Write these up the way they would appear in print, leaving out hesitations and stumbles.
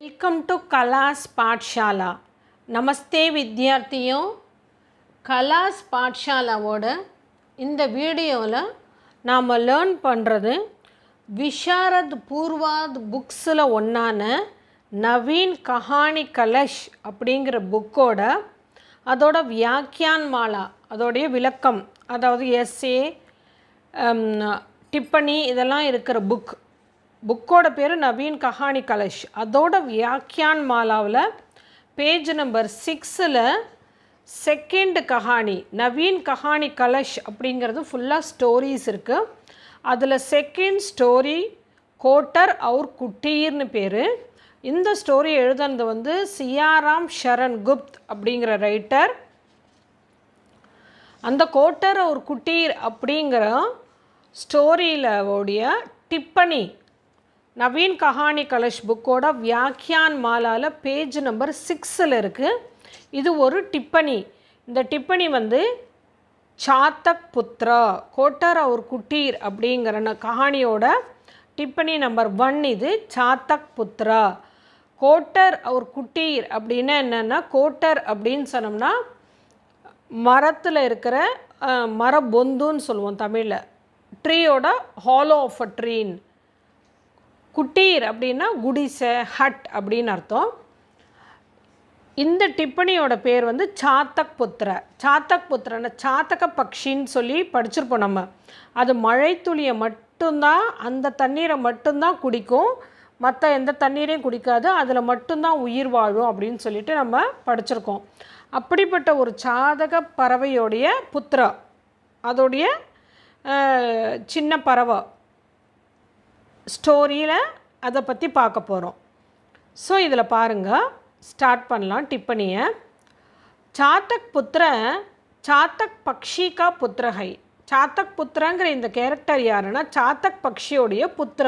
Welcome to class पाठशाला नमस्ते विद्यार्थियों कलास पाठशालाவோட இந்த வீடியோவில் நாம் லேர்ன் பண்ணுறது விஷாரத் பூர்வாத் புக்ஸில் ஒன்றான நவீன் கஹானி கலஷ் அப்படிங்கிற புக்கோட அதோட வியாக்கியான் மாலா அதோடைய விளக்கம் அதாவது எஸ்ஏ டிப்பனி இதெல்லாம் இருக்கிற புக்கோட பேர் நவீன் கஹானி கலஷ். அதோட வியாக்கியான் மாலாவில் page number 6ல் second Kahani Naveen Kahani Kalash அப்படிங்கிறது ஃபுல்லாக ஸ்டோரிஸ் இருக்குது. அதில் செகண்ட் ஸ்டோரி கோட்டர் அவுர் குட்டீர்னு பேர். இந்த ஸ்டோரி எழுதுனது சியாராம் சரண் குப்த் அப்படிங்கிற ரைட்டர். அந்த கோட்டர் அவுர் குட்டீர் அப்படிங்கிற ஸ்டோரியில் உடைய டிப்பனி நவீன் கஹானி கலஷ் புக்கோட வியாக்கியான் மாலாவில் பேஜ் நம்பர் 6ல் இருக்குது. இது ஒரு டிப்பனி. இந்த டிப்பனி சாத்தக் புத்ரா கோட்டர் அவுர் குட்டீர் அப்படிங்கிற கஹானியோட டிப்பனி நம்பர் 1. இது சாத்தக் புத்ரா. கோட்டர் அவுர் குட்டீர் அப்படின்னா என்னென்னா, கோட்டர் அப்படின்னு சொன்னோம்னா மரத்தில் இருக்கிற மரபொந்துன்னு சொல்லுவோம் தமிழில், ட்ரீயோட ஹாலோ ஆஃப் அ ட்ரீன். குட்டீர் அப்படின்னா குடிசை, ஹட் அப்படின்னு அர்த்தம். இந்த டிப்பனியோட பேர் சாத்தக் புத்திர. சாத்தக் புத்திரன்னா சாத்தக பக்ஷின்னு சொல்லி படிச்சிருப்போம் நம்ம. அது மழை துளியை மட்டும்தான், அந்த தண்ணீரை மட்டும்தான் குடிக்கும், மற்ற எந்த தண்ணீரையும் குடிக்காது, அதில் மட்டும்தான் உயிர் வாழும் அப்படின்னு சொல்லிட்டு நம்ம படிச்சிருக்கோம். அப்படிப்பட்ட ஒரு சாதக பறவையோடைய புத்திரா, அதோடைய சின்ன பறவை ஸ்டோரியில் அதை பற்றி பார்க்க போகிறோம். ஸோ இதில் பாருங்கள், ஸ்டார்ட் பண்ணலாம் டிப்பனியை. சாத்தக் புத்திர சாத்தக் பக்ஷி கா புத்திரஹை. சாத்தக் புத்திரங்கிற இந்த கேரக்டர் யாருன்னா சாத்தக் பக்ஷியோடைய புத்திர,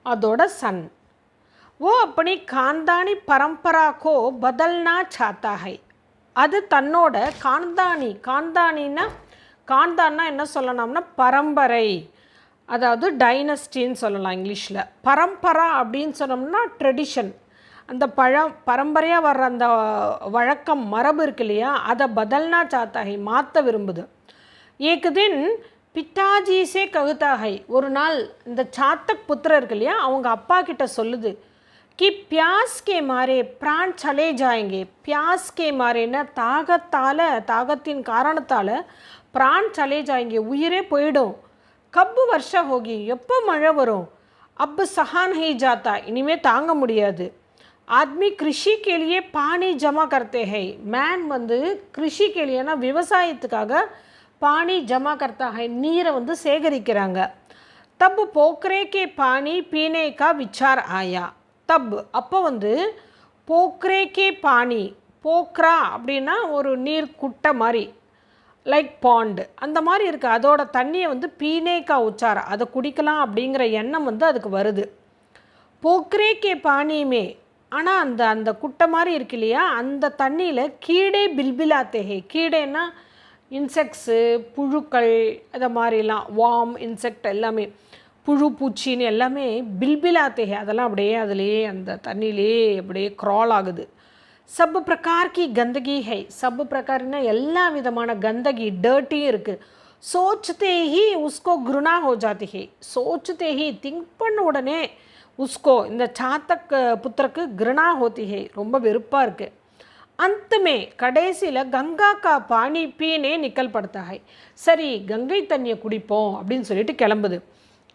அதோட சன். ஓ அப்படி காந்தானி பரம்பராக்கோ பதல்னா சாத்தா ஹை. அது தன்னோட காந்தானின்னா என்ன சொல்லணும்னா பரம்பரை, அதாவது டைனஸ்டின்னு சொல்லலாம் இங்கிலீஷில். பரம்பரா அப்படின்னு சொன்னோம்னா ட்ரெடிஷன், அந்த பரம்பரையாக வர்ற அந்த வழக்கம் மரபு இருக்கு இல்லையா, அதை பதல்னா சாத்தாகை மாற்ற விரும்புது. ஏக்குதின் பித்தாஜிசே ககுதாகை. ஒரு நாள் இந்த சாத்தக் புத்திரர் இருக்கு இல்லையா, அவங்க அப்பா கிட்ட சொல்லுது கி பியாஸ் கே மாரே பிரான் சலே ஜாயங்கே. பியாஸ் கே மாரேன்னா தாகத்தின் காரணத்தால் பிரான் சலே ஜாயங்கே, உயிரே போயிடும். கப்பு வருஷம் ஹோகி, எப்போ மழை வரும். அப்பு சஹான் ஹை ஜாத்தா, இனிமேல் தாங்க முடியாது. ஆத்மி கிருஷி கேலியே பானி ஜமா கர்த்தே ஹை. மேன் கிருஷி கேலியனா விவசாயத்துக்காக பானி ஜமா கர்த்தா ஹை, நீரை சேகரிக்கிறாங்க. தப் போக்ரே கே பானி பீனே கா விச்சார் ஆயா. தப் அப்போ போக்ரே கே பானி, போக்ரா அப்படின்னா ஒரு நீர் குட்டை மாதிரி, லைக் பாண்டு அந்த மாதிரி இருக்குது. அதோட தண்ணியை பீனேக்கா உச்சார, அதை குடிக்கலாம் அப்படிங்கிற எண்ணம் அதுக்கு வருது. போக்ரே கே பானியுமே, ஆனால் அந்த குட்டை மாதிரி இருக்கு இல்லையா, அந்த தண்ணியில் கீடே பில்பிலாத்தேஹே. கீடேன்னா இன்செக்ட்ஸு, புழுக்கள், அதை மாதிரிலாம், வார்ம் இன்செக்ட் எல்லாமே, புழு பூச்சின்னு எல்லாமே பில்பிலாத்தேஹே, அதெல்லாம் அப்படியே அதுலேயே அந்த தண்ணியிலே அப்படியே க்ரால் ஆகுது. சப் பிரகார் கி கந்தகி ஹை. சப் பிரகார்னா எல்லா விதமான கந்தகி, டர்ட்டியும் இருக்குது. சோச்சத்தே ஹி உஸ்கோ குருணா ஹோ ஜாத்தி ஹை. சோச்சத்தே ஹி திங்க் பண்ண உடனே உஸ்கோ இந்த சாத்தக் புத்திரக்கு கிருணா ஹோத்தி ஹை, ரொம்ப வெறுப்பாக இருக்குது. அந்தமே கடைசியில் கங்கா கா பானி பீனே நிக்கல் படுத்தா ஹை. சரி கங்கை தண்ணியை குடிப்போம் அப்படின்னு சொல்லிட்டு கிளம்புது.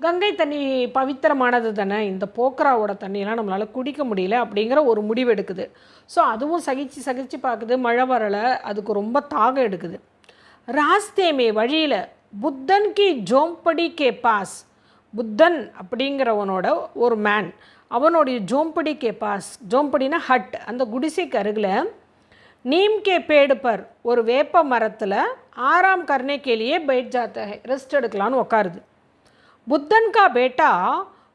கங்கை தண்ணி பவித்திரமானது தானே, இந்த போக்ராவோட தண்ணியெல்லாம் நம்மளால் குடிக்க முடியல அப்படிங்கிற ஒரு முடிவு எடுக்குது. ஸோ அதுவும் சகிச்சு பார்க்குது, மழை வரலை, அதுக்கு ரொம்ப தாகம் எடுக்குது. ராஸ்தேமே வழியில் புத்தன் கி ஜோம்படி கே பாஸ். புத்தன் அப்படிங்கிறவனோட ஒரு மேன், அவனுடைய ஜோம்படி கே பாஸ், ஜோம்படினா ஹட், அந்த குடிசைக்கு அருகில் நீம் கே பேடு பர், ஒரு வேப்ப மரத்தில் ஆராம் கர்னே கேலியே பைட் ஜாத்தா ஹை, ரெஸ்ட் எடுக்கலான்னு உட்காருது. बुद्धन का बेटा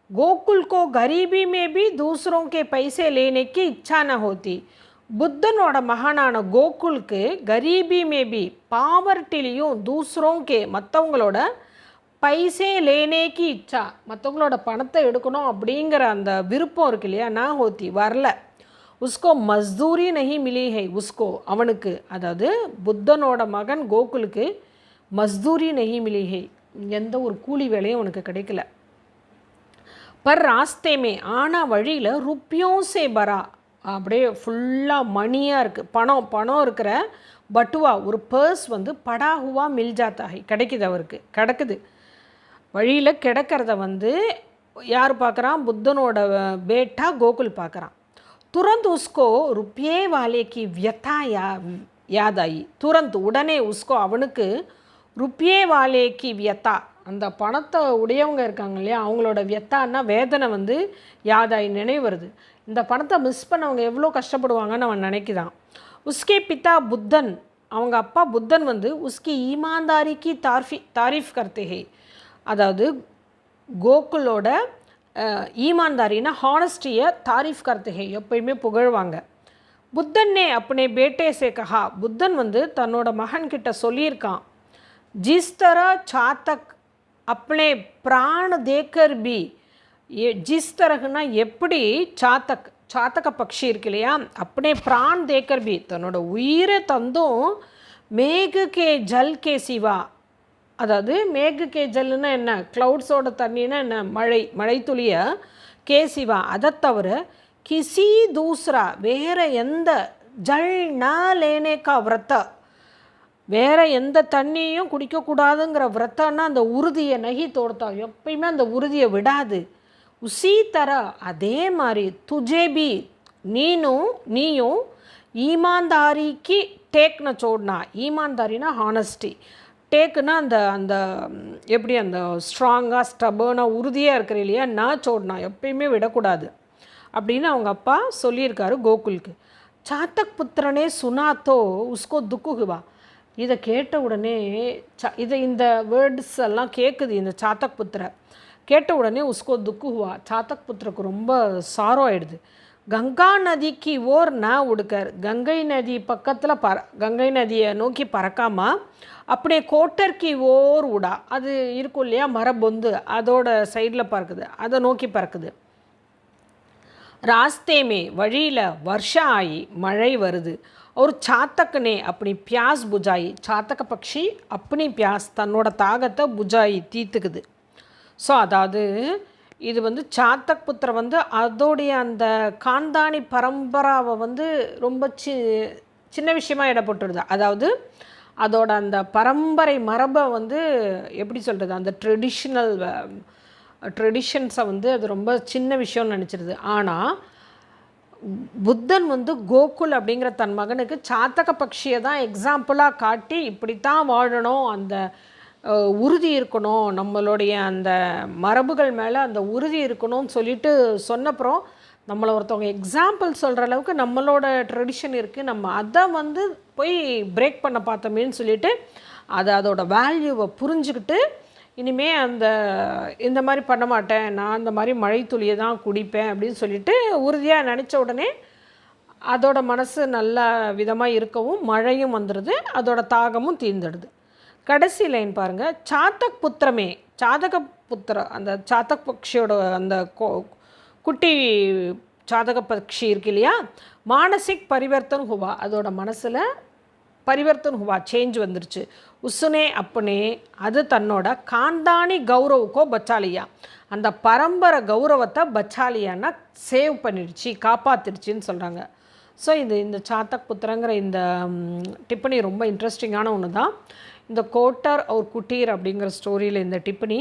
गोकुल को गरीबी में भी दूसरों के पैसे लेने की इच्छा न होती. புத்தனோட மகனான கோகுலுக்கு கரீபி மேபி பாவர்ட்டிலையும் தூசரோம் கே மற்றவங்களோட பைசே லேனேக்கு இச்சா, மற்றவங்களோட பணத்தை எடுக்கணும் அப்படிங்கிற அந்த விருப்பம் இருக்கு இல்லையா, நான் ஹோத்தி வரல. உஸ்கோ மஸ்தூரி நஹி மிலி ஹை, உஸ்கோ அவனுக்கு, அதாவது புத்தனோட மகன் கோகுலுக்கு மஸ்தூரி நஹி மிலி ஹை, எந்த ஒரு கூலி வேலையும் அவனுக்கு கிடைக்கல. பர் ராஸ்தேமே, ஆனால் வழியில் ருப்பியோம் சே பரா, அப்படியே ஃபுல்லாக மணியாக இருக்குது, பணம் இருக்கிற பட்டுவா ஒரு பர்ஸ் வந்து படாகுவா மில் ஜாத்தாகி கிடைக்குது, அவருக்கு கிடக்குது. வழியில் கிடக்கிறத வந்து யார் பார்க்குறான்? புத்தனோட பேட்டா கோகுல் பார்க்குறான். துரந்த் உஸ்கோ ருப்பியே வாலேக்கு வியத்தா யாதாயி, துரந்த் உடனே உஸ்கோ அவனுக்கு ருப்பியே வாலேக்கு வியத்தா, அந்த பணத்தை உடையவங்க இருக்காங்க இல்லையா, அவங்களோட வியத்தான்னா வேதனை வந்து யாதாயி நினைவு வருது. இந்த பணத்தை மிஸ் பண்ணவங்க எவ்வளோ கஷ்டப்படுவாங்கன்னு அவன் நினைக்கிறான். உஸ்கே பிதா புத்தன், அவங்க அப்பா புத்தன் வந்து உஸ்கி ஈமான்தாரிக்கு தாரீஃப் கர்த்தே ஹே, அதாவது கோகுலோட ஈமான்தாரின்னா ஹானஸ்டியை தாரீஃப் கர்த்தே ஹே, எப்பயுமே புகழ்வாங்க. புத்தன்னே அப்பனே பேட்டே சே கஹா, புத்தன் வந்து தன்னோட மகன்கிட்ட சொல்லியிருக்கான், ஜிஸ் தரா சாத்தக் अपने प्राण देकर भी, ये जिस तरहना எப்படி சாத்தக பக்ஷி இருக்கு இல்லையா, अपने प्राण देकर भी தன்னோட உயிரை தந்தும் mag K Jal K Siva, அதாவது மேகு கே ஜல்னா என்ன, க்ளவுட்ஸோட தண்ணின்னா என்ன, மழை துளிய கே சிவா, அதை தவிர கிசி தூசரா வேற எந்த ஜல் ந லேனே கா விரத்த, வேறு எந்த தண்ணியும் குடிக்கக்கூடாதுங்கிற விரத்தன்னா அந்த உறுதியை நகி தோர்த்தா, எப்பயுமே அந்த உறுதியை விடாது. உசி தர அதே மாதிரி துஜேபி நீயும் ஈமான்தாரிக்கு டேக்ன சோடனா, ஈமான்தாரினா ஹானஸ்டி, டேக்குன்னா அந்த அந்த எப்படி அந்த ஸ்ட்ராங்காக ஸ்டபர்னாக உறுதியாக இருக்கிற இல்லையா, நான் சோடனா எப்பயுமே விடக்கூடாது அப்படின்னு அவங்க அப்பா சொல்லியிருக்காரு கோகுலுக்கு. சாத்தக் புத்திரனே சுனாத்தோ உஸ்கோ துக்குகுவா, இதை கேட்ட உடனே இந்த வேர்ட்ஸ் எல்லாம் கேட்குது இந்த சாத்தக் புத்திர, கேட்ட உடனே உஸ்கோ துக்குவா, சாத்தக் புத்திரக்கு ரொம்ப சாரோ ஆயிடுது. கங்கா நதிக்கு ஓர் உடுக்கார், கங்கை நதி பக்கத்தில் கங்கை நதியை நோக்கி பறக்காமல் அப்படியே கோட்டர்க்கு ஓர் உடா, அது இருக்கும் இல்லையா மரபொந்து, அதோட சைடில் பறக்குது, அதை நோக்கி பறக்குது. ராஸ்தேமே வழியில் வருஷம் ஆகி மழை வருது. और चातक ने अपनी प्यास बुझाई, चातक पक्षी अपनी प्यास தன்னோட தாகத்தை புஜாயி தீர்த்துக்குது. ஸோ அதாவது இது வந்து சாத்தக் புத்திர வந்து அதோடைய அந்த காந்தானி பரம்பராவை வந்து ரொம்ப சின்ன விஷயமாக இடப்பட்டுருது. அதாவது அதோட அந்த பரம்பரை மரபை வந்து எப்படி சொல்கிறது, அந்த ட்ரெடிஷன்ஸை வந்து அது ரொம்ப சின்ன விஷயம்னு நினச்சிருது. ஆனால் புத்தன் வந்து கோகுல் அப்படிங்கிற தன் மகனுக்கு சாத்தக பக்ஷியை தான் எக்ஸாம்பிளாக காட்டி இப்படித்தான் வாழணும், அந்த உறுதி இருக்கணும், நம்மளுடைய அந்த மரபுகள் மேலே அந்த உறுதி இருக்கணும்னு சொல்லிட்டு சொன்னப்புறம் நம்மளை ஒருத்தவங்க எக்ஸாம்பிள் சொல்கிற அளவுக்கு நம்மளோட ட்ரெடிஷன் இருக்குது, நம்ம அதை வந்து போய் பிரேக் பண்ண பார்த்தோமேன்னு சொல்லிட்டு அதோட வேல்யூவை புரிஞ்சுக்கிட்டு இனிமே இந்த மாதிரி பண்ண மாட்டேன், நான் அந்த மாதிரி மழை துளியை தான் குடிப்பேன் அப்படின்னு சொல்லிட்டு உறுதியாக நினச்ச உடனே அதோட மனசு நல்ல விதமாக இருக்கவும் மழையும் வந்துடுது, அதோட தாகமும் தீர்ந்துடுது. கடைசி லைன் பாருங்கள், சாத்தக் புத்திரமே, சாதக புத்திர அந்த சாத்தக் பக்ஷியோட அந்த குட்டி சாதக பக்ஷி இருக்கு இல்லையா, மானசிக் பரிவர்த்தன் ஹுவா, அதோட மனசில் பரிவர்த்தன் ஹுவா சேஞ்ச் வந்துருச்சு. உசுனே அப்பனே அது தன்னோட காந்தானி கௌரவுக்கோ பச்சாலியா, அந்த பரம்பரை கௌரவத்தை பச்சாலியான்னா சேவ் பண்ணிடுச்சு, காப்பாற்றிடுச்சின்னு சொல்கிறாங்க. ஸோ இந்த சாத்தக் புத்திரங்கிற இந்த டிப்பனி ரொம்ப இன்ட்ரெஸ்டிங்கான ஒன்று தான். இந்த கோட்டர் ஒரு குட்டீர் அப்படிங்கிற ஸ்டோரியில் இந்த டிப்பனி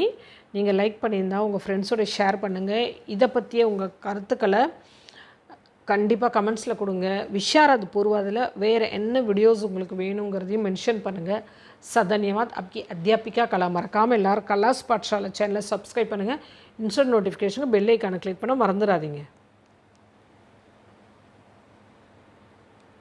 நீங்கள் லைக் பண்ணியிருந்தால் உங்கள் ஃப்ரெண்ட்ஸோட ஷேர் பண்ணுங்கள். இதை பற்றிய உங்கள் கருத்துக்களை கண்டிப்பாக கமெண்ட்ஸில் கொடுங்க. விஷாரத் பூர்வாதில் வேறு என்ன வீடியோஸ் உங்களுக்கு வேணுங்கிறதையும் மென்ஷன் பண்ணுங்கள். சதன்யவாத். आपकी अध्यापिका कला மறக்காமல் எல்லோரும் கலாஸ் பாட்ஷாலா சேனலை சப்ஸ்கிரைப் பண்ணுங்கள். இன்ஸ்டன்ட் நோட்டிஃபிகேஷனுக்கு பெல் ஐக்கானை கிளிக் பண்ண மறந்துடாதீங்க.